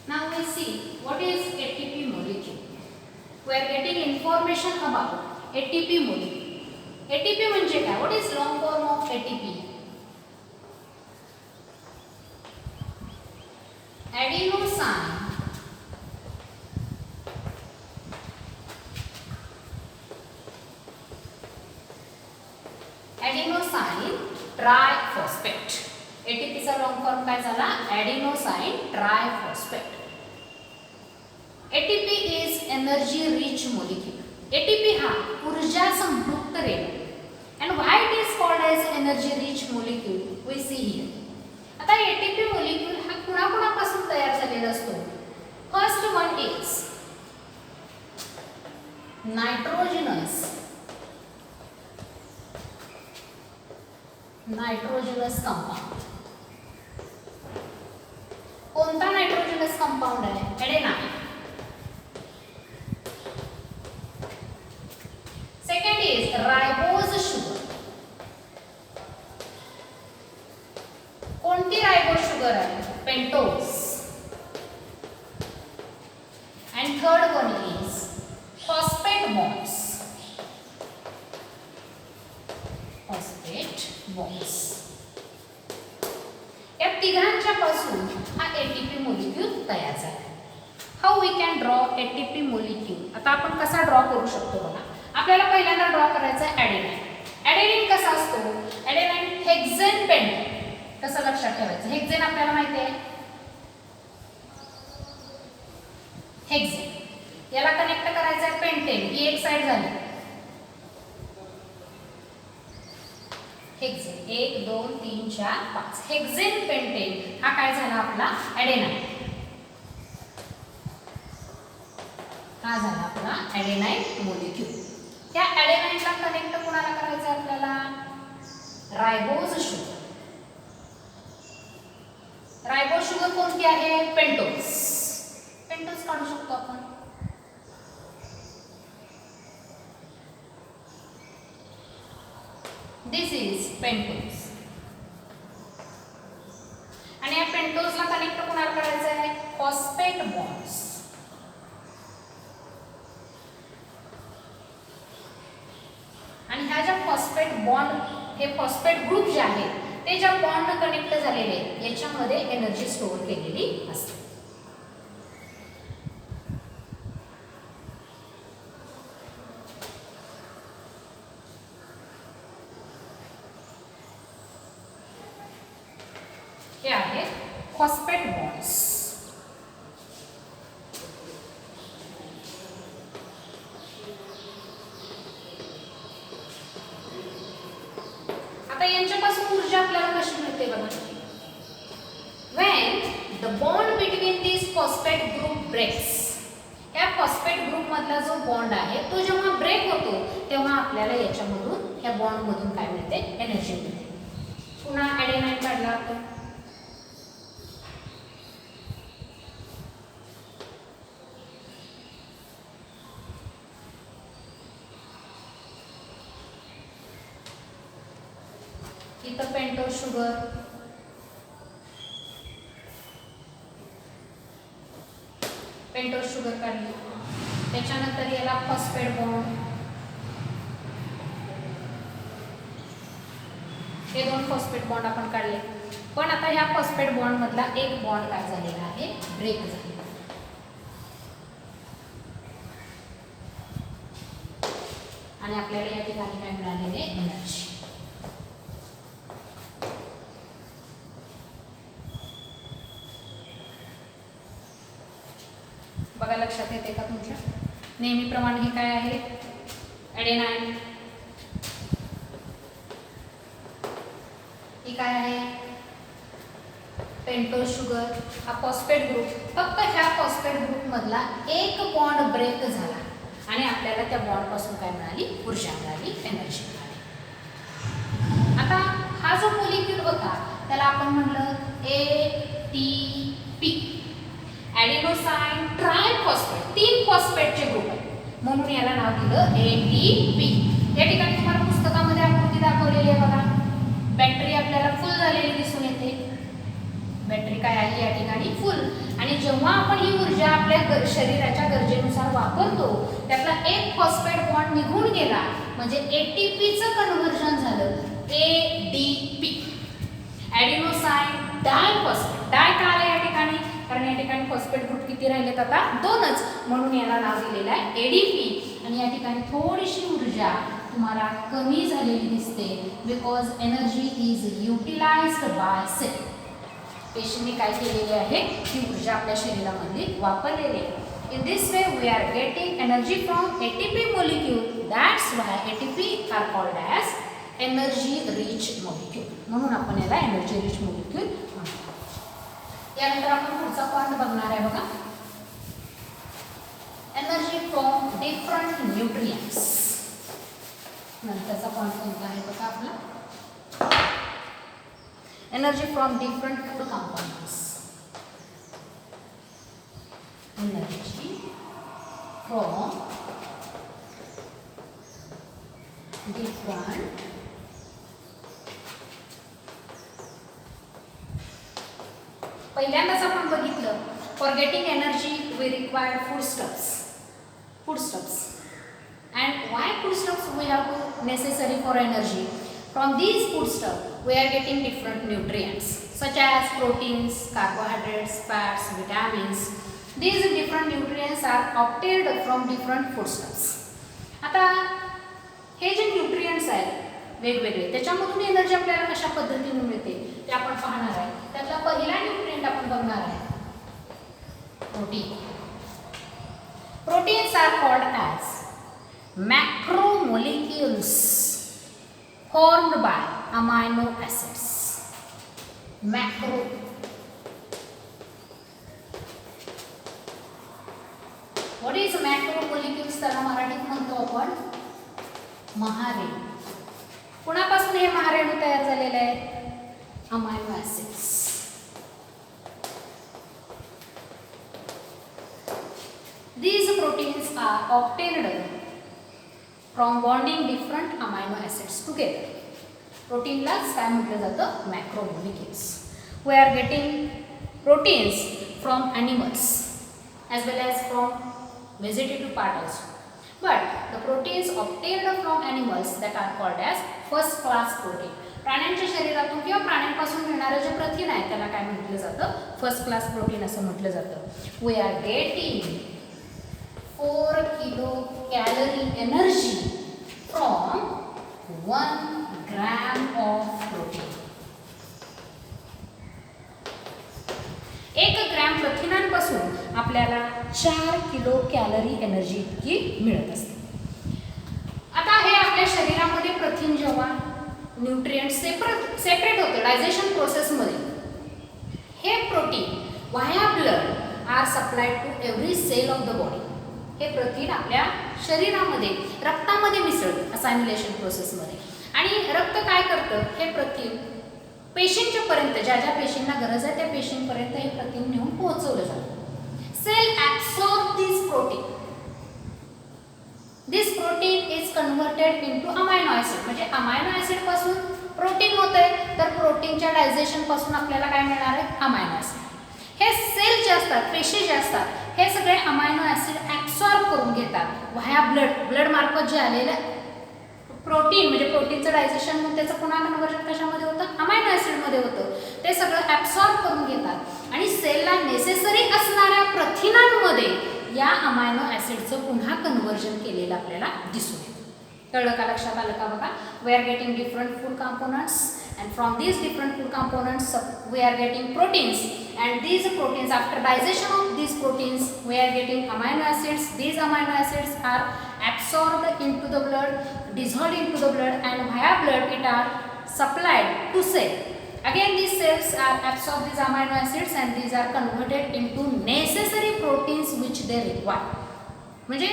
Now we see what is ATP molecule. We are getting information about ATP molecule. ATP म्हणजे काय? What is long form of ATP? Adenosine triphosphate. ATP चा long form काय झाला? Adenosine triphosphate. ATP is energy rich molecule. ATP हा ऊर्जा संपृक्त रेणू. and why it is called as energy rich molecule we see here. आता ATP molecule हा कुणाकुणापासून तयार झालेला असतो? First one is nitrogenous compound. कोणता नायट्रोजनस कंपाउंड आहे? Adenine. Second is ribose sugar. कोणती राइबोज शुगर आहे? Pentose. and third one is phosphate bonds. या तिघांच्या पासून हा ATP मोलिक्यूल तयार झाला. How we can draw ATP molecule. आता आपण कसा ड्रॉ करू शकतो बघा. आपल्याला पहिल्यांदा ड्रॉ करायचा आहे ॲडेनाइन. ॲडेनाइन कसा असतो? ॲडेनाइन हेक्सेन पेंटोन. कसं लक्षात ठेवायचं? हेक्सेन आपल्याला माहिती आहे. हेक्सेन याला कनेक्ट करायचं आहे पेंटेन. ही एक साइड झाली. हेक्सेन 1 2 3 4 5. हेक्सेन पेंटेन हा काय झाला? आपला ॲडेनाइन. हा झाला आपला ॲडेनाइन मोलिक्यूल. या ॲडेनाइनला कनेक्ट कोणाला करायचं आहे आपल्याला? Ribose sugar. राइबोज शुगर कोणती आहे? पेंटोज. पेंटोज काढू शकतो आपण. दिस इज पेंटोज. आणि या पेंटोजला कनेक्ट कोणाला करायचं आहे? Phosphate bonds. आणि ह्या ज्या फॉस्फेट बॉन्ड, हे फॉस्फेट ग्रुप जे आहेत ते ज्या बॉन्ड कनेक्ट झालेले आहेत याच्यामध्ये एनर्जी स्टोअर केलेली असते. हे आहेत फॉस्फेट बॉन्ड्स. आता यांच्यापासून ऊर्जा आपल्याला कशी मिळते बघा. when the bond between these phosphate group breaks. या फॉस्फेट ग्रुप मधला जो बॉन्ड आहे तो जेव्हा ब्रेक होतो तेव्हा आपल्याला याच्यामधून, या बॉन्ड मधून काय मिळते? एनर्जी मिळते. पुन्हा ॲडेनाइन काढला आपण. इथं पेंटोज शुगर. पेंटोज शुगर काढली. त्याच्यानंतर याला फॉस्फेट बॉन्ड. हे दोन फॉस्फेट बॉन्ड आपण काढले. पण आता ह्या फॉस्फेट बॉन्ड मधला एक बॉन्ड काय झालेला आहे? ब्रेक झालेला. आणि आपल्याला या ठिकाणी काय मिळालेले? एनर्जी. बघा लक्षात येते का तुमच्या? नेहमीप्रमाणे हे काय आहे? ॲडेनाइन. ही काय आहे? Pentose sugar. हा फॉस्फेट ग्रुप. फक्त ह्या फॉस्फेट ग्रुप मधला एक बॉन्ड ब्रेक झाला आणि आपल्याला त्या बॉन्ड पासून काय मिळाली? ऊर्जा मिळाली, एनर्जी मिळाली. आता हा जो मोलिक्यूल होता त्याला आपण म्हणलं ATP. ॲडेनोसाइन ट्रायफॉस्फेट. 3 फॉस्फेटचे ग्रुप आहेत म्हणून याला नाव दिलं ATP. या ठिकाणी तुम्हाला पुस्तकामध्ये आकृती दाखवलेली आहे बघा. बॅटरी आपल्याला फुल झालेली दिसून येते. बॅटरी काय आहे या ठिकाणी? फुल. आणि जेव्हा आपण ही ऊर्जा आपल्या शरीराच्या गरजेनुसार वापरतो, त्यातला एक फॉस्फेट बॉन्ड निघून गेला म्हणजे एटीपीचं कन्व्हर्जन झालं एडीपी, ॲडिनोसाइन डायफॉस्फेट. डाय का आलं या ठिकाणी? कारण या ठिकाणी फॉस्फेट ग्रुप किती राहिलेत आता? 2च, म्हणून याला नाव दिलेलं आहे एडीपी. आणि या ठिकाणी थोडीशी ऊर्जा तुम्हाला कमी झालेली दिसते because energy is utilised by cell. पेशींनी काय केलेले आहे? ही ऊर्जा आपल्या शरीरामध्ये वापरलेली आहे. In this way we are getting energy from ATP molecule. That's why ATP are called as energy rich molecule. म्हणून आपण याला एनर्जी रिच मोलिक्यूल म्हणतो. यानंतर आपण पुढचा पॉइंट बघणार आहे बघा. Energy from different nutrients. नंतरचा पॉइंट कोणता आहे बघा आपला? Energy from different food components. Energy from different पहिल्यांदाच आपण बघितलं for getting energy we required foodstuffs and why foodstuffs we have necessary for energy. From these foodstuffs we are getting different nutrients such as proteins, carbohydrates, fats, vitamins. These different nutrients are obtained from different foodstuffs. आता हे जे nutrients आहेत वेगवेगळे त्याच्यामधून energy आपल्याला कशा पद्धतीने मिळते ते आपण पाहणार आहे. त्यातला पहिला न्यूट्रिएंट आपण बघणार आहे protein. Proteins are called as macromolecules formed by amino acids. Macro. What is macromolecules? त्याला मराठीत म्हणतो आपण महारेणू. कुणापासून हे महारेणू तयार झालेले आहेत? Amino acids. These proteins are obtained from bonding different amino acids together. प्रोटीनलाच काय म्हटलं जातं? Macromolecules. We are getting proteins from animals as well as from vegetative part also. But the proteins obtained from animals that are called as first class protein. प्राण्यांच्या शरीरातून किंवा प्राण्यांपासून मिळणारे जे प्रथिन आहे त्याला काय म्हटलं जातं? फर्स्ट क्लास प्रोटीन असं म्हटलं जातं. We are getting 4 kilocalorie energy from 1 gram of protein. 1 gram प्रथिनांपासून आपल्याला 4 किलो कॅलरी एनर्जी इतकी मिळत असते. आता हे आपल्या शरीरामध्ये प्रथिन जेव्हा न्यूट्रिएंट सेपरेट होते डायजेशन प्रोसेसमध्ये, हे protein via blood are supplied to every cell of the body. हे प्रथिन आपल्या शरीरामध्ये रक्तामध्ये मिसळतं असायमिलेशन प्रोसेसमध्ये. आणि रक्त काय करतं? हे प्रथिन पेशींच्या पर्यंत ज्या ज्या पेशींना गरज आहे त्या पेशींपर्यंत हे प्रथिन नेऊन पोहोचवलं जातं. Cell absorb this protein. This protein is converted into amino acid. म्हणजे अमायनो ॲसिड पासून प्रोटीन होतंय, तर प्रोटीनच्या डायजेशन पासून आपल्याला काय मिळणार आहे? Amino acid. हे सेल जे असतात, पेशी जे असतात, हे सगळे अमायनो ॲसिड ॲब्सॉर्ब करून घेतात व्हाया ब्लड मार्फत जे आलेलं प्रोटीन. म्हणजे प्रोटीनचं डायजेशन मग त्याचं पुन्हा कन्व्हर्जन कशामध्ये होतं? अमायनो ॲसिडमध्ये होतं. ते सगळं ॲब्सॉर्ब करून घेतात आणि सेलला नेसेसरी असणाऱ्या प्रथिनांमध्ये या अमायनो ॲसिडचं पुन्हा कन्व्हर्जन केलेलं आपल्याला दिसून येतं. कळलं का? लक्षात आलं का? बघा, we are getting different food components and from these different food components we are getting proteins, and these proteins, after digestion of these proteins, we are getting amino acids. These amino acids are absorbed into the blood, dissolved into the blood, and via blood it are supplied to cell. Again these cells are absorb these amino acids and these are converted into necessary proteins which they require. म्हणजे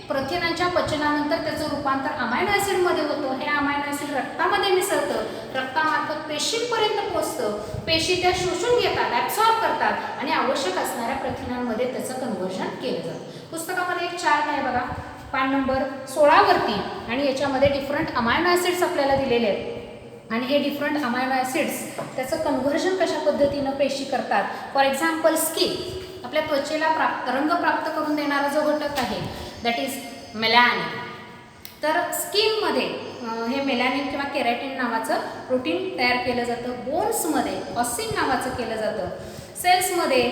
प्रथिनांच्या पचनानंतर त्याचं रूपांतर amino ॲसिडमध्ये होतं. हे amino acid रक्तामध्ये मिसळतं, रक्तामार्फत पेशींपर्यंत पोहोचतं, पेशी त्या शोषून घेतात, ॲब्सॉर्ब करतात आणि आवश्यक असणाऱ्या प्रथिनांमध्ये त्याचं कन्व्हर्जन केलं जातं. पुस्तकामध्ये एक चार्ट आहे बघा, पान नंबर 16 वरती, आणि याच्यामध्ये डिफरंट अमायनो ॲसिड्स आपल्याला दिलेले आहेत आणि हे डिफरंट अमायनो ॲसिड्स त्याचं कन्व्हर्जन कशा पद्धतीनं पेशी करतात. For example skin. आपल्या त्वचेला रंग प्राप्त करून देणारा जो घटक आहे दॅट इज मेलॅनिन. तर स्किनमध्ये हे मेलॅनिन किंवा केरॅटिन नावाचं प्रोटीन तयार केलं जातं. बोन्समध्ये ऑसिन नावाचं केलं जातं. सेल्समध्ये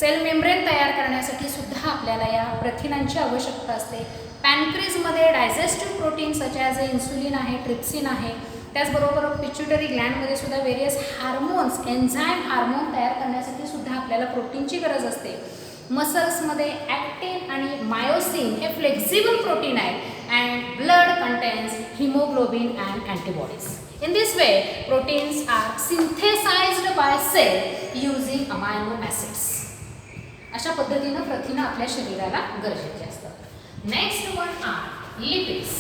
सेल मेम्ब्रेन तयार करण्यासाठी सुद्धा आपल्याला या प्रथिनांची आवश्यकता असते. पॅनक्रीजमध्ये digestive protein such as insulin आहे, ट्रिप्सिन आहे. त्याचबरोबर पिच्युटरी ग्लँडमध्ये सुद्धा वेरियस हार्मोन्स, एन्झाईम हार्मोन तयार करण्यासाठी सुद्धा आपल्याला प्रोटीनची गरज असते. मसल्समध्ये ॲक्टिन आणि मायोसिन हे फ्लेक्झिबल प्रोटीन आहे and blood contains haemoglobin and antibodies. In this way, proteins are synthesized by cell using amino acids. अशा पद्धतीनं प्रथिनं आपल्या शरीराला गरजेची असतात. Next one are lipids.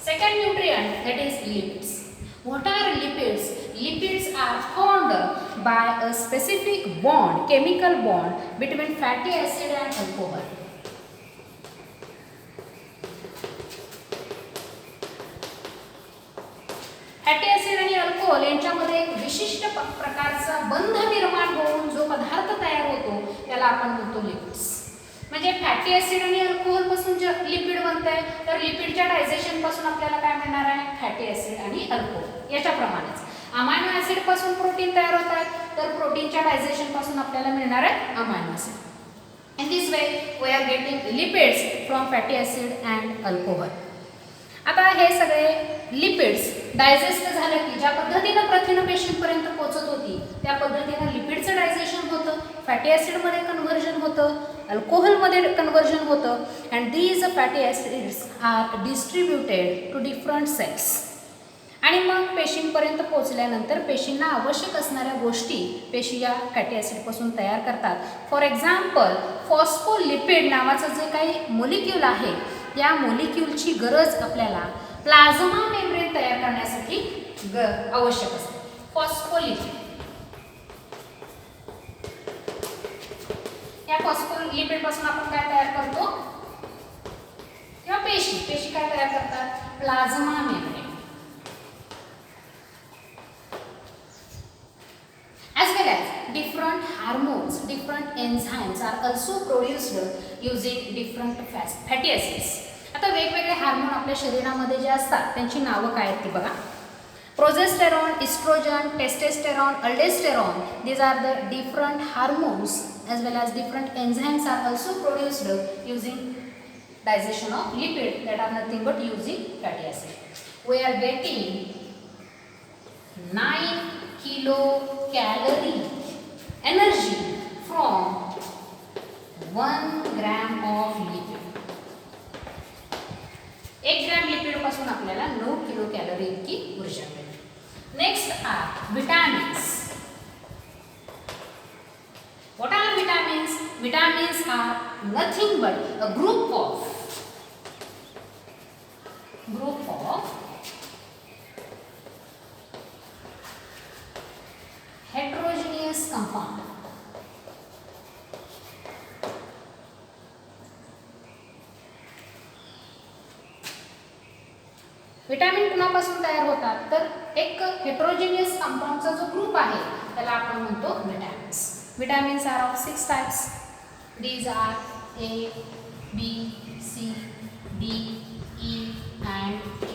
Second nutrient, that is lipids. What are lipids? Lipids are formed by a specific bond, chemical bond between fatty acid and alcohol. Fatty acid आणि alcohol यांच्यामध्ये एक विशिष्ट प्रकारचा बंध निर्माण होऊन जो पदार्थ तयार होतो त्याला आपण म्हणतो लिपिड्स. म्हणजे फॅटी ॲसिड आणि अल्कोहोल पासून जे लिपिड बनत आहे तर लिपिडच्या डायजेशन पासून आपल्याला काय मिळणार आहे? फॅटी ॲसिड आणि अल्कोहोल. याच्याप्रमाणेच अमायनो ॲसिड पासून प्रोटीन तयार होत आहे तर प्रोटीनच्या डायजेशन पासून आपल्याला मिळणार आहे amino acid. In this way we are getting lipids from fatty acid and alcohol. आता हे सगळे लिपिड्स डायजेस्ट झालं की ज्या पद्धतीनं प्रथिनं पेशींपर्यंत पोहोचत होती त्या पद्धतीनं लिपिडचं डायजेशन होतं, फॅटी ॲसिडमध्ये कन्व्हर्जन होतं, अल्कोहोलमध्ये कन्व्हर्जन होतं and these fatty acids are distributed to different cells. आणि मग पेशींपर्यंत पोहोचल्यानंतर पेशींना आवश्यक असणाऱ्या गोष्टी पेशी या फॅटी ॲसिडपासून तयार करतात. फॉर एक्झाम्पल फॉस्फोलिपिड नावाचं जे काही मोलिक्यूल आहे या मोलिक्यूलची गरज आपल्याला प्लाझ्मा मेम्ब्रेन तयार करण्यासाठी आवश्यक असते. फॉस्फोलिपिड, या फॉस्फोलिपिडपासून आपण काय तयार करतो किंवा पेशी काय तयार करतात? Plasma membrane. As well as different hormones, different enzymes are also produced using different fatty acids. आता वेगवेगळे हार्मोन आपल्या शरीरामध्ये जे असतात त्यांची नावं काय आहेत ती बघा. Progesterone, oestrogen, testosterone, aldosterone, these are the different hormones as well as different enzymes are also produced using digestion of lipid that are nothing but using fatty acid. We are getting 9 kilocalorie energy from 1 gram of lipid. 1 gram lipid पासून आपल्याला 9 kilo calorie इतकी ऊर्जा मिळते. Next are vitamins. What are vitamins? Vitamins are nothing but a group of heterogeneous compound. Vitamin कुणापासून तयार होतात तर एक हेटेरोजेनियस कंपाऊंडचा जो ग्रुप आहे त्याला आपण म्हणतो vitamins. Vitamins are of 6 types. These are A, B, C, D, E and K.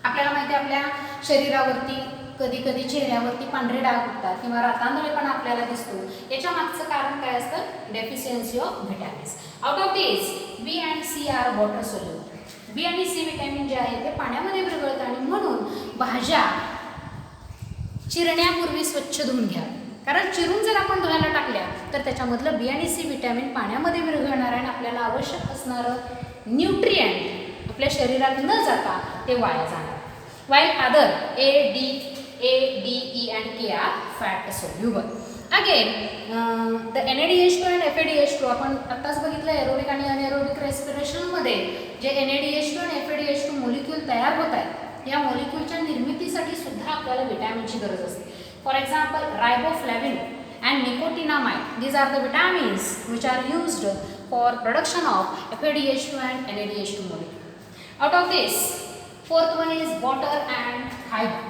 आपल्याला माहिती आहे आपल्या शरीरावरती कधी कधी चेहऱ्यावरती पांढरे डाग उठतात किंवा रातांधळेपणा आपल्याला दिसतो. याच्या मागचं कारण काय असतं? Deficiency of vitamins. Out of this B आणि C are water soluble. B आणि सी विटॅमिन जे आहे ते पाण्यामध्ये विरघळतात आणि म्हणून भाज्या चिरण्यापूर्वी स्वच्छ धुवून घ्या. कारण चिरून जर आपण धुवायला टाकल्या तर त्याच्यामधलं बी आणि सी विटॅमिन पाण्यामध्ये विरघळणार आणि आपल्याला आवश्यक असणारं न्यूट्रिएंट आपल्या शरीरात न जाता ते वाया जाणार. while other A, D, E and K are fat soluble. Again, the NADH2 and FADH2 आपण आत्ताच बघितलं एरोबिक आणि अनएरोबिक रेस्पिरेशनमध्ये जे NADH2 आणि FADH2 मोलिक्यूल तयार होत आहेत या मोलिक्यूलच्या निर्मितीसाठी सुद्धा आपल्याला विटॅमिनची गरज असते. For example riboflavin and nicotinamide, these are the vitamins which are used for production of FADH2 and NADH2 molecule. Out of this, fourth one is water and fiber.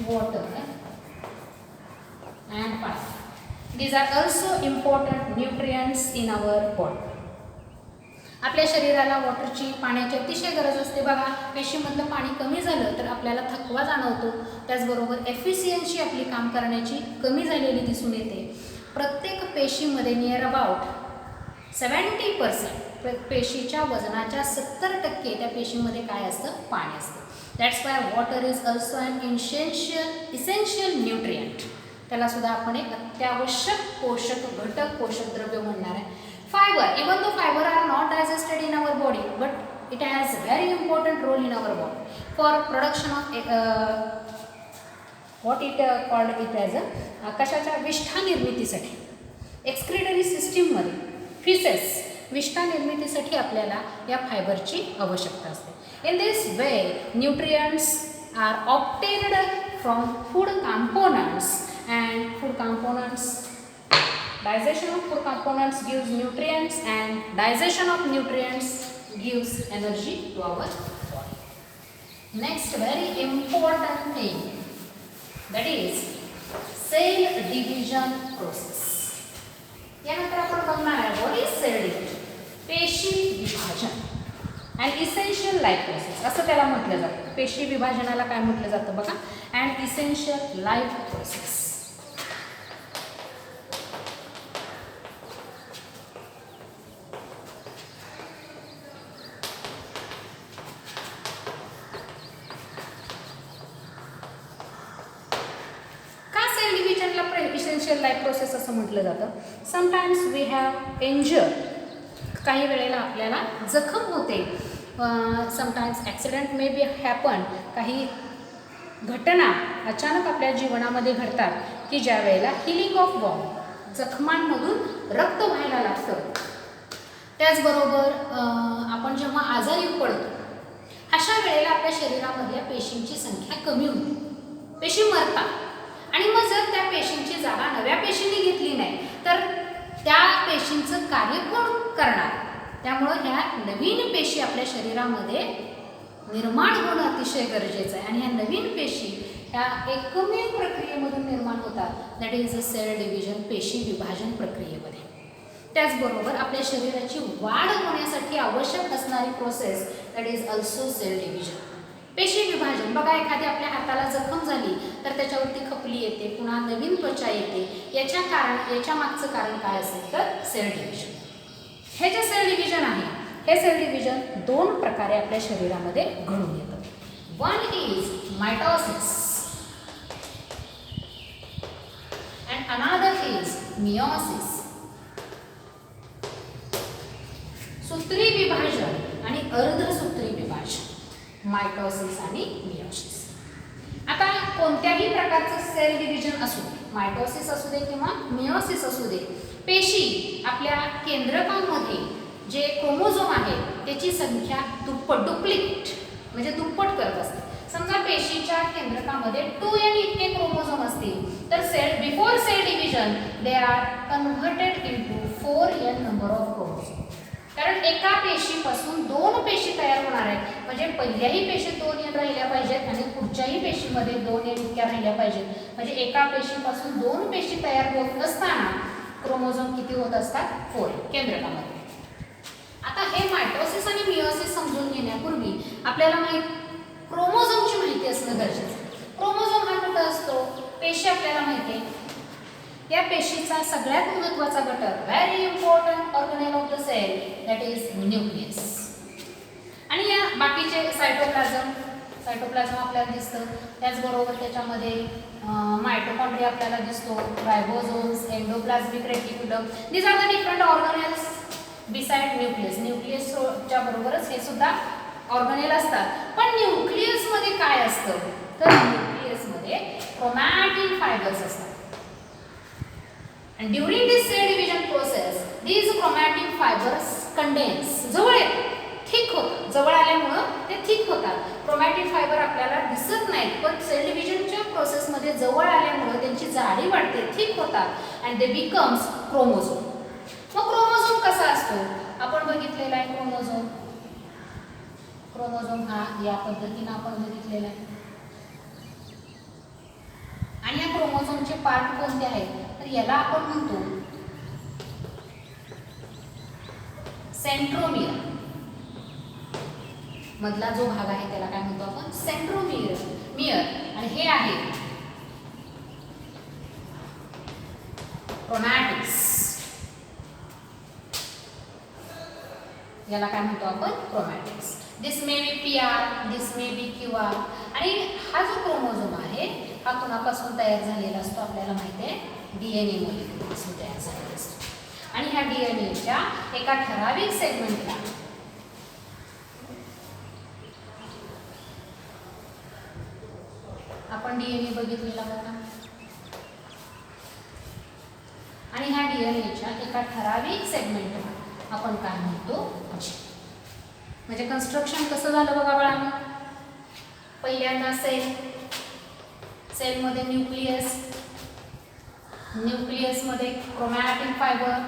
Water and fiber. These are also important nutrients in our body. आपल्या शरीराला वॉटरची, पाण्याची अतिशय गरज असते बघा. पेशीमधलं पाणी कमी झालं तर आपल्याला थकवा जाणवतो. त्याचबरोबर एफिशियन्सी आपली काम करण्याची कमी झालेली दिसून येते. प्रत्येक पेशीमध्ये नियर अबाउट 70% पेशीच्या वजनाच्या 70% त्या पेशीमध्ये काय असतं? पाणी असतं. That's why water is also an essential nutrient. त्याला सुद्धा आपण एक अत्यावश्यक पोषक घटक, पोषक द्रव्य म्हणणार आहे. Fiber, even though fiber are not digested in our body, but it has very important role in our body for production of what it called it as कशाच्या विष्ठा निर्मितीसाठी. एक्सक्रीटरी सिस्टीममध्ये फिसेस विष्ठा निर्मितीसाठी आपल्याला या फायबरची आवश्यकता असते. In this way nutrients are obtained from food components and food components. Digestion of food components gives nutrients and digestion of nutrients gives energy to our body. Next very important thing, that is cell division process. यानंतर आपण बघणार आहे what is cell division. पेशी विभाजन and essential life process असं त्याला म्हटलं जातं. पेशी विभाजनाला काय म्हटलं जातं बघा? and essential life process. Essential life process असं म्हटलं जातं. Sometimes we have injured. काही वेळेला आपल्याला जखम होते. Sometimes accident may be happen. काही घटना अचानक आपल्या जीवनामध्ये घडतात की ज्या वेळेला हिलिंग ऑफ वॉन्ड, जखमांमधून रक्त व्हायला लागतं. त्याचबरोबर आपण जेव्हा आजारी पडतो अशा वेळेला आपल्या शरीरामधल्या पेशींची संख्या कमी होते. पेशी मरतात. आणि मग जर त्या पेशींची जागा नव्या पेशींनी घेतली नाही तर त्या पेशींचं कार्य कोण करणार? त्यामुळं ह्या नवीन पेशी आपल्या शरीरामध्ये निर्माण होणं अतिशय गरजेचं आहे. आणि ह्या नवीन पेशी ह्या एकमेव प्रक्रियेमधून निर्माण होतात. That is a cell division, पेशी विभाजन प्रक्रियेमध्ये. त्याचबरोबर आपल्या शरीराची वाढ होण्यासाठी आवश्यक असणारी process that is also cell division. पेशी विभाजन बघा, एखाद्या आपल्या हाताला जखम झाली तर त्याच्यावरती खपली येते, पुन्हा नवीन त्वचा येते. याच्या मागचं कारण काय असेल तर सेल डिव्हिजन. हे जे सेल डिव्हिजन आहे हे सेल डिव्हिजन दोन प्रकारे आपल्या शरीरामध्ये घडून येतं. One is mitosis and another is meiosis. सूत्री विभाजन आणि अर्धसूत्री विभाजन, मायटोसिस आणि मियोसिस. आता कोणत्याही प्रकारचं सेल डिव्हिजन असू दे, मायटोसिस असू दे किंवा मियोसिस असू दे, पेशी आपल्या केंद्रकांमध्ये जे क्रोमोझोम आहे त्याची संख्या डुप्लिकेट म्हणजे दुप्पट करत असते. समजा पेशीच्या केंद्रकामध्ये 2n इतके क्रोमोझोम असतील तर before cell division they are converted into 4n number of chromosome. कारण एका पेशीपासून 2 पेशी तयार होणार आहेत. म्हणजे पहिल्याही पेशीत 2n राहिल्या पाहिजेत आणि पुढच्याही पेशीमध्ये 2n इतक्या राहिल्या पाहिजेत. म्हणजे एका पेशीपासून 2 पेशी तयार होत असताना क्रोमोझोम किती होत असतात? 4 केंद्रकामध्ये. आता हे मायटोसिस आणि मियोसिस समजून घेण्यापूर्वी आपल्याला क्रोमोझोमची माहिती असणं गरजेचं आहे. क्रोमोझोम हा कुठं असतो? पेशी आपल्याला माहिती आहे. या पेशीचा सगळ्यात महत्त्वाचा घटक, very important organelle of the cell, that is nucleus. आणि या बाकीचे सायटोप्लाझम आपल्याला दिसतं. त्याचबरोबर त्याच्यामध्ये मायटोकॉन्ड्रिया आपल्याला दिसतो, ribosomes, endoplasmic reticulum. These are the different organelles beside nucleus. न्यूक्लियसच्या बरोबरच हे सुद्धा ऑर्गनेल असतात. पण न्यूक्लियसमध्ये काय असतं तर न्यूक्लियसमध्ये क्रोमॅटिन फायबर्स असतात. And during this cell division process, these chromatin fibers condense. जवळ येतात, थिक होतात. जवळ आल्यामुळं ते थिक होतात. क्रोमॅटिन फायबर आपल्याला दिसत नाहीत पण सेल डिव्हिजनच्या प्रोसेसमध्ये जवळ आल्यामुळं त्यांची जाडी वाढते, थिक होतात अँड दे बिकम्स क्रोमोझोम. मग क्रोमोझोम कसा असतो? आपण बघितलेला आहे क्रोमोझोम. क्रोमोझोम हा या पद्धतीने आपण बघितलेला आहे. आणि या क्रोमोझोमचे पार्ट कोणते आहेत तर याला आपण म्हणतो सेंट्रोमियर. मधला जो भाग आहे त्याला काय म्हणतो आपण सेंट्रोमियर. आणि हे आहे क्रोमॅटिक्स. याला काय म्हणतो आपण chromatics. This may be PR, this may be QR. आणि हा जो क्रोमोझोम आहे हा कोणापासून तयार झालेला असतो आपल्याला माहिती आहे DNA मॉलिक्यूलपासून तयार झालेला असतो. आणि ह्या DNAच्या एका ठराविक सेगमेंटला आपण DNA बघितलेला होता. आणि ह्या DNAच्या एका ठराविक सेगमेंटला आपण काय म्हणतो म्हणजे कन्स्ट्रक्शन कसं झालं बघा बाळांनो. पहिल्यांदा सेलमध्ये न्यूक्लियस, न्यूक्लियसमध्ये क्रोमॅटिन फायबर,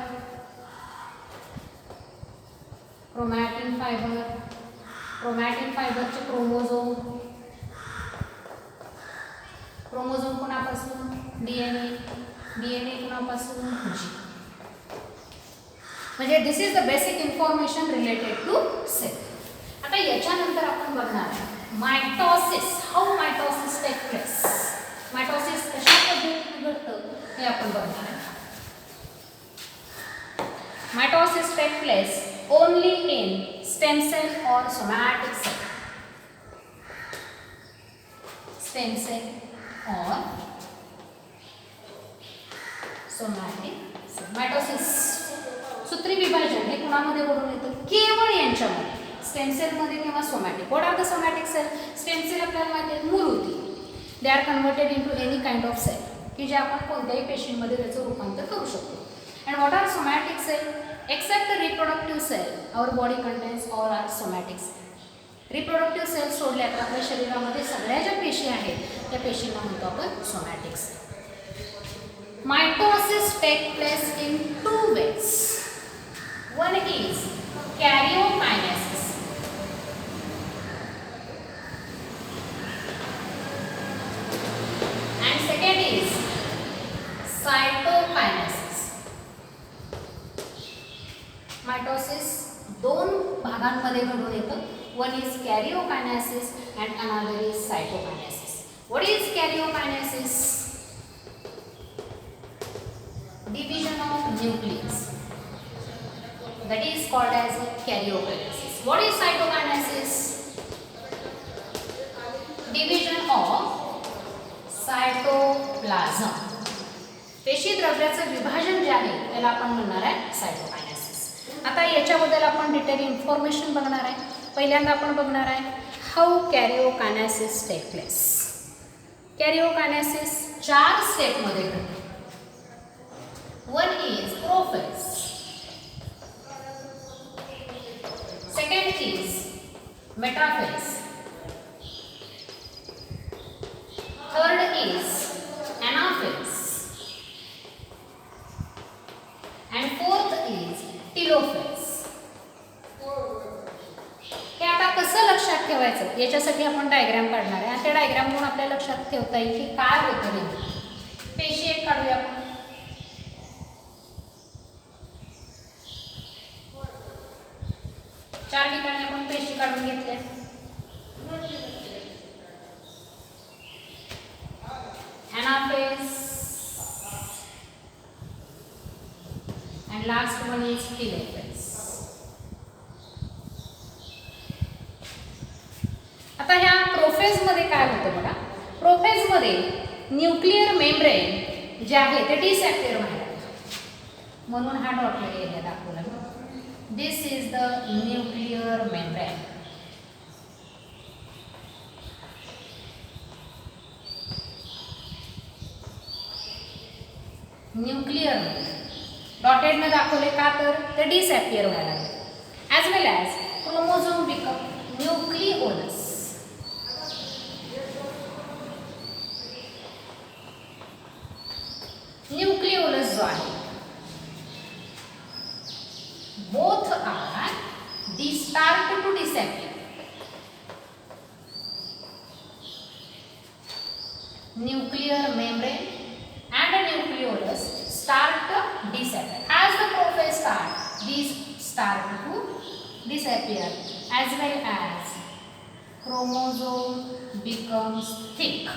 क्रोमॅटिन फायबरचे क्रोमोझोम, क्रोमोझोम कोणापासून DNA कोणापासून म्हणजे this is the basic information related to cell. आता याच्यानंतर आपण बघणार आहे mitosis. How mitosis take place. Mitosis कशा पद्धतीने घडतं हे आपण बघणार आहे. Mitosis take place only in stem cell और सोमॅटिक सेल. स्टेम सेल और सोमॅटिक सेल. मायटोसिस सूत्री विभाजन हे कुणामध्ये घडून येतं केवळ यांच्यामध्ये स्टेम सेलमध्ये किंवा somatic. What are the somatic cell. Stem cell आपल्याला माहिती आहे मूल होती. They are converted into any kind of cell की जे आपण कोणत्याही पेशींमध्ये त्याचं रूपांतर करू शकतो. And what are somatic cell. Except the reproductive cell our body contains all are somatic cell. Reproductive cell सोडल्या तर आपल्या शरीरामध्ये सगळ्या ज्या पेशी आहेत त्या पेशींना म्हणतो आपण somatic cell. Mitosis take place in two ways. One is karyokinesis. And second is cytokinesis. Mitosis दोन भागांमध्ये घडून येतं. One is karyokinesis and another is cytokinesis. What is karyokinesis? Division of nucleus, that is called as karyokinesis. What is cytokinesis? Division of cytoplasm. पेशी द्रव्याचं विभाजन जे आहे त्याला आपण म्हणणार आहे सायटोकायनेसिस. आता याच्याबद्दल आपण डिटेल इन्फॉर्मेशन बघणार आहे. पहिल्यांदा आपण बघणार आहे how karyokinesis take place. Karyokinesis 4 स्टेपमध्ये घडते. One is prophase, second is metaphase, third is anaphase, and fourth is telophase. हे आता कसं लक्षात ठेवायचं याच्यासाठी आपण डायग्राम काढणार आहे. आणि त्या डायग्रामवरून आपल्या लक्षात ठेवता येईल की काय होतं नेमकं. पेशी एक काढूया आपण. 4 ठिकाणी आपण पेशी काढून घेतल्या. anaphase and last one is telophase. आता ह्या प्रोफेज मध्ये काय होतं बघा. प्रोफेज मध्ये न्यूक्लिअर मेम्ब्रेन जे आहे ते डिसॅक्टिव्ह व्हायला म्हणून हा डॉटेड एरिया दाखवला. This is the nuclear membrane. Nuclear dotted ने दाखवले का तर ते डिसॅपियर व्हायला लागले. As well as chromosome become nucleolus. Nucleolus जो आहे both are start to disappear. Nucleus nuclear membrane and a nucleolus start to disappear. As the prophase start, these start to disappear, as well as chromosome becomes thick.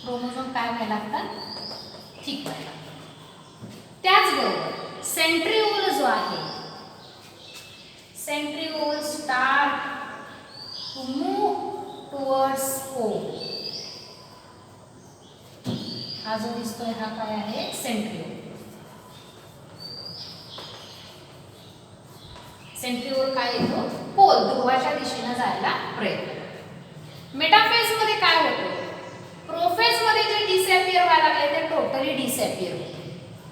Chromosome काय व्हायला लागतात? Thick व्हायला लागतात. त्याचबरोबर centriole जो आहे, centriole start to move towards pole. हा जो दिसतोय हा काय आहे? सेंट्रिओल. सेंट्रिओल काय येतो? पोल, ध्रुवाच्या दिशेने जायला प्रयत्न. मेटाफेज मध्ये काय होतं? प्रोफेज मध्ये जे डिसॅपियर व्हायला लागले ते टोटली डिसॅपियर होते.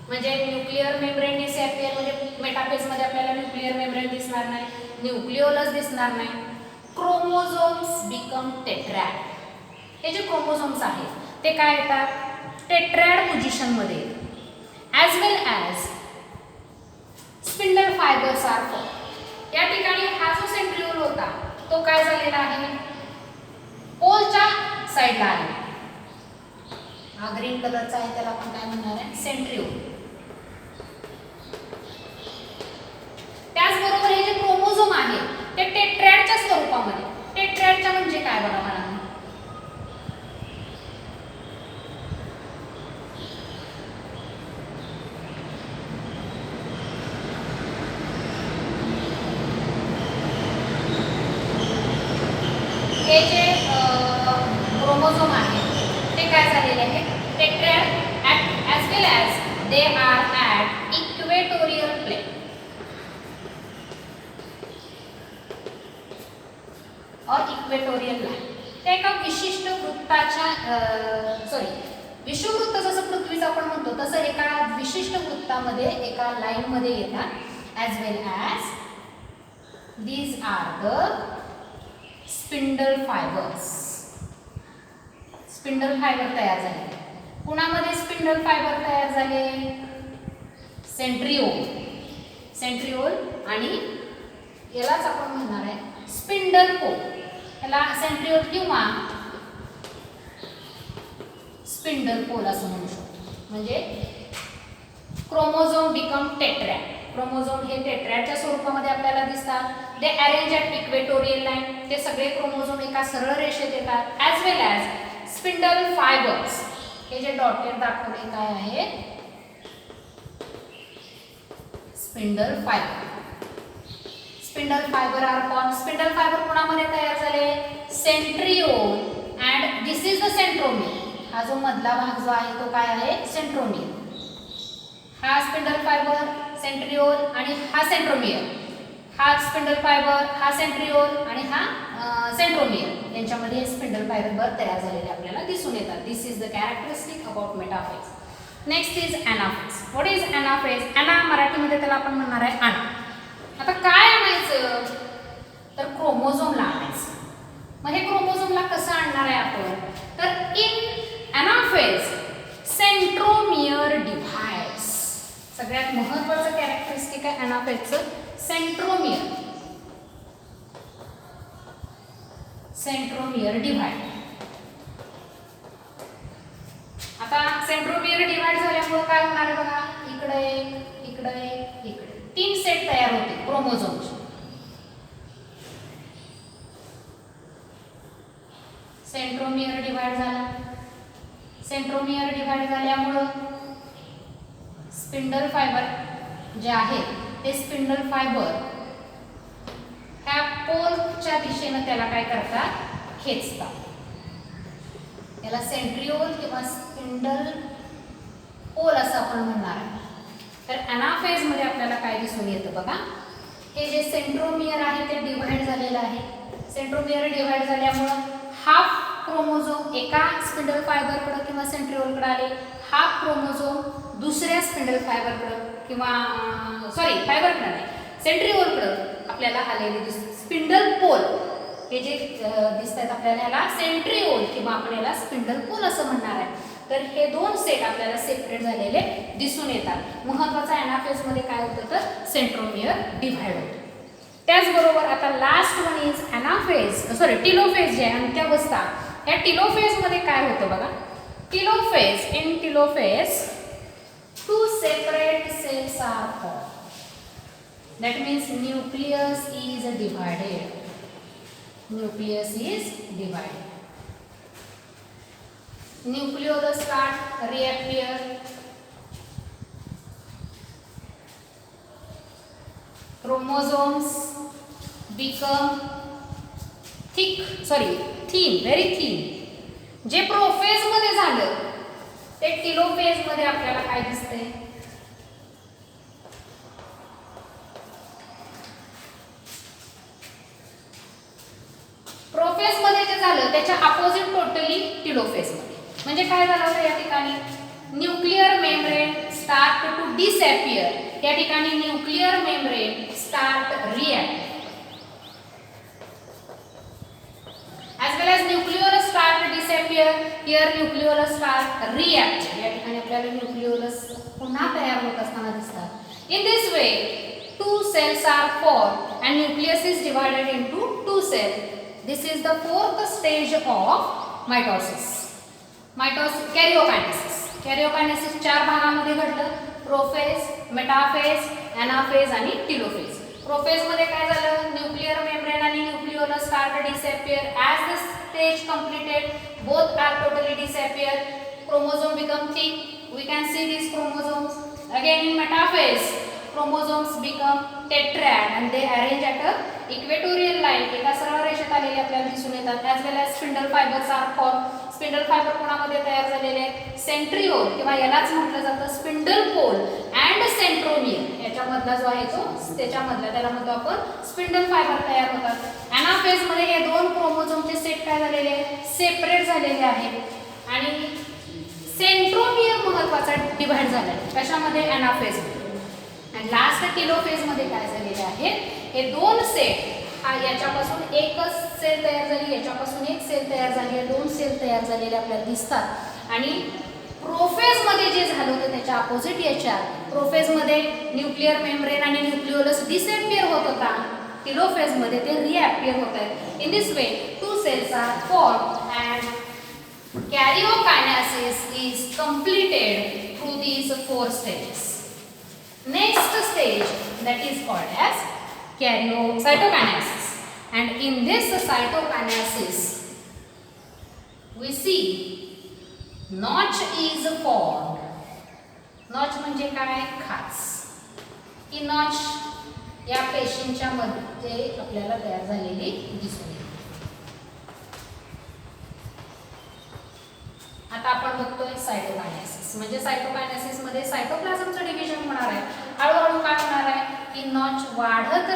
म्हणजे न्यूक्लिअर मेम्ब्रेन डिसॅपियर, म्हणजे मेटाफेज मध्ये आपल्याला न्यूक्लिअर मेम्ब्रेन दिसणार नाही, न्यूक्लिओलस दिसणार नाही. Chromosomes become tetrad. हे जे क्रोमोझोम्स आहेत ते काय येतात? टेट्रॅड पोझिशन मध्ये. As well as spindle fibres are form. या ठिकाणी हा जो सेंट्रिओल होता तो काय झालेला आहे? पोलच्या साईडला आहे. हा ग्रीन कलरचा आहे, त्याला आपण काय म्हणणार आहे? सेंट्रिओल. त्याचबरोबर हे जे क्रोमोझोम आहे ते टेट्रॅडच्या स्वरूपामध्ये. टेट्रॅडच्या म्हणजे काय बघा मला? हे जे क्रोमोझोम आहे ते काय झालेले आहे? Tetrad. As well as they are at equatorial plane. और इक्वेटोरियल लाइन. ते एका विशिष्ट वृत्ताच्या विषुववृत्त जसं पृथ्वीचं आपण म्हणतो तसं एका विशिष्ट वृत्तामध्ये एका लाईन मध्ये येतात. As well as these are the spindle fibres. Spindle fibre तयार झाले. कुणामध्ये स्पिंडल फायबर तयार झाले? सेंट्रिओल. सेंट्रिओल आणि यालाच आपण म्हणणार आहे स्पिंडल पोल. याला सेंट्रिओल किंवा स्पिंडल पोल असं म्हणू शकतो. म्हणजे क्रोमोझोम बिकम टेट्रॅड. क्रोमोझोम हे टेट्रॅडच्या स्वरूपामध्ये आपल्याला दिसतात. They arrange at equatorial line. ते सगळे क्रोमोझोम एका सरळ रेषेत येतात. As well as spindle fibres. हे जे डॉटेड दाखवले काय आहे? Spindle fibre. Spindle fibre are form. Spindle fibre कोणामध्ये तयार झाले? Centriole and this is the centromere. हा जो मधला भाग जो आहे तो काय आहे? सेंट्रोमियर. हा स्पिंडल फायबर, सेंट्रिओल आणि हा सेंट्रोमियर. हा स्पिंडल फायबर, हा सेंट्रिओल आणि हा सेंट्रोमियर. यांच्यामध्ये हे स्पिंडल फायबर तयार झालेले आपल्याला दिसून येतात. This is the characteristic about metaphase. Next is anaphase. What is anaphase? एना मराठीमध्ये त्याला आपण म्हणणार आहे आणा. आता काय आणायचं? तर क्रोमोझोमला आणायचं. मग हे क्रोमोझोमला कसं आणणार आहे आपण? तर इन एनाफेज सेंट्रोमियर डिव्हाइड्स. सगळ्यात महत्त्वाचं कॅरेक्टरिस्टिक आहे एनाफेजचं सेंट्रोमियर. Centromere divide. आता सेंट्रोमियर डिव्हाइड झाल्यामुळे काय होणार आहे बघा? इकडे एक, इकडे एक, इकडे 3 सेट तयार होते क्रोमोझोमचे. सेंट्रोमियर डिव्हाइड झाला. सेंट्रोमियर डिव्हाइड झाल्यामुळे स्पिंडल फायबर जे आहे ते स्पिंडल फायबर ह्या पोलच्या दिशेने त्याला काय करतात? खेचतात. याला सेंट्रिओल किंवा स्पिंडल पोल असं आपण म्हणणार आहे. तर एनाफेज मध्ये आपल्याला काय दिसून येतं बघा? हे जे सेंट्रोमियर आहे ते डिव्हाइड झालेलं आहे. सेंट्रोमियर डिव्हाइड झाल्यामुळे हाफ क्रोमोझोम एका स्पिंडल फायबरकडे किंवा सेंट्रिओलकडे आले. हाफ क्रोमोझोम दुसऱ्या स्पिंडल फायबरकडे किंवा फायबरकडे नाही, सेंट्रिओलकडे आपल्याला आलेले दिसते. स्पिंडल पोल हे जे दिसत आहेत आपल्याला याला सेंट्रिओल किंवा आपण याला स्पिंडल पोल असं म्हणणार आहे. तर हे 2 सेट आपल्याला सेपरेट झालेले दिसून येतात. महत्त्वाचा एनाफेज मध्ये काय होतं? तर सेंट्रोमियर डिव्हाइड होतं. त्याचबरोबर आता last one is anaphase, sorry telophase जे आहे अंत्यावस्था. या टिलोफेजमध्ये काय होतं बघा. Telophase, in telophase two separate cells are form. That means nucleus is divided. Nucleus is divided. Nucleolus start reappear. Chromosomes become thin, very thin. जे प्रोफेज मध्ये झालं ते टिलोफेज मध्ये आपल्याला काय दिसतंय. प्रोफेज मध्ये जे झालं त्याच्या अपोजिट टोटली टिलोफेज मध्ये. म्हणजे काय झालं होतं या ठिकाणी nuclear membrane start to disappear. या ठिकाणी nuclear membrane start react. as well as nucleolus start disappear. Here nucleolus start react. या ठिकाणी आपल्याला न्यूक्लिओलस पुन्हा तयार होत असताना दिसतात. In this way two cells are formed and nucleus is divided into two cells. This is the fourth stage of mitosis. Karyokinesis. Karyokinesis चार भागांमध्ये घडलं. प्रोफेज, मेटाफेज, एनाफेज आणि टिलोफेज. प्रोफेज मध्ये काय झालं न्यूक्लिअर मेम्ब्रेन आणि nucleolus start disappear. As the stage completed both are totally disappear. Chromosome become thick. We can see these chromosomes. Again in metaphase, chromosomes become tetrad and they arrange at a equatorial line. एका सरळ रेषेत आलेले आपल्याला दिसून येतात. As well as spindle fibers are formed. Spindle fibre कोणामध्ये तयार झालेले आहेत सेंट्रिओल किंवा यालाच म्हटलं जातं स्पिंडल पोल अँड सेंट्रोमियर. याच्यामधला जो आहे तो त्याच्यामधला त्याला म्हणतो आपण स्पिंडल फायबर तयार होतात. एनाफेज मध्ये हे दोन क्रोमोझोमचे सेट काय झालेले आहेत सेपरेट झालेले आहेत आणि सेंट्रोमियर महत्वाचा डिवाइड झाला आहे कशामध्ये एनाफेज मध्ये. आणि लास्ट टिलोफेज मध्ये काय झालेले आहे हे दोन सेट याच्यापासून एकच सेल तयार झाली याच्यापासून एक सेल तयार झाली आहे दोन सेल तयार झालेले आपल्याला दिसतात. आणि प्रोफेज मध्ये जे झालं होतं त्याच्या अपोजिट याच्या प्रोफेज मध्ये न्यूक्लिअर मेम्ब्रेन आणि न्यूक्लिओलस डिसअपियर होत होता. टिलोफेज मध्ये ते रिअपियर होत आहेत. In this way two cells are formed and karyokinesis is completed through these four stages. Next stage that is called as cytokinesis. And in this cytokinesis we see notch is formed. notch म्हणजे काय खाच. ही notch या पेशींच्या मध्ये आपल्याला तयार झालेली दिसून येते. आता आपण बघतोय सायटोकायनेसिस. म्हणजे सायटोकायनेसिस मध्ये सायटोप्लाझमचं डिव्हिजन होणार आहे. हळूहळू काय होणार आहे की नॉच वाढत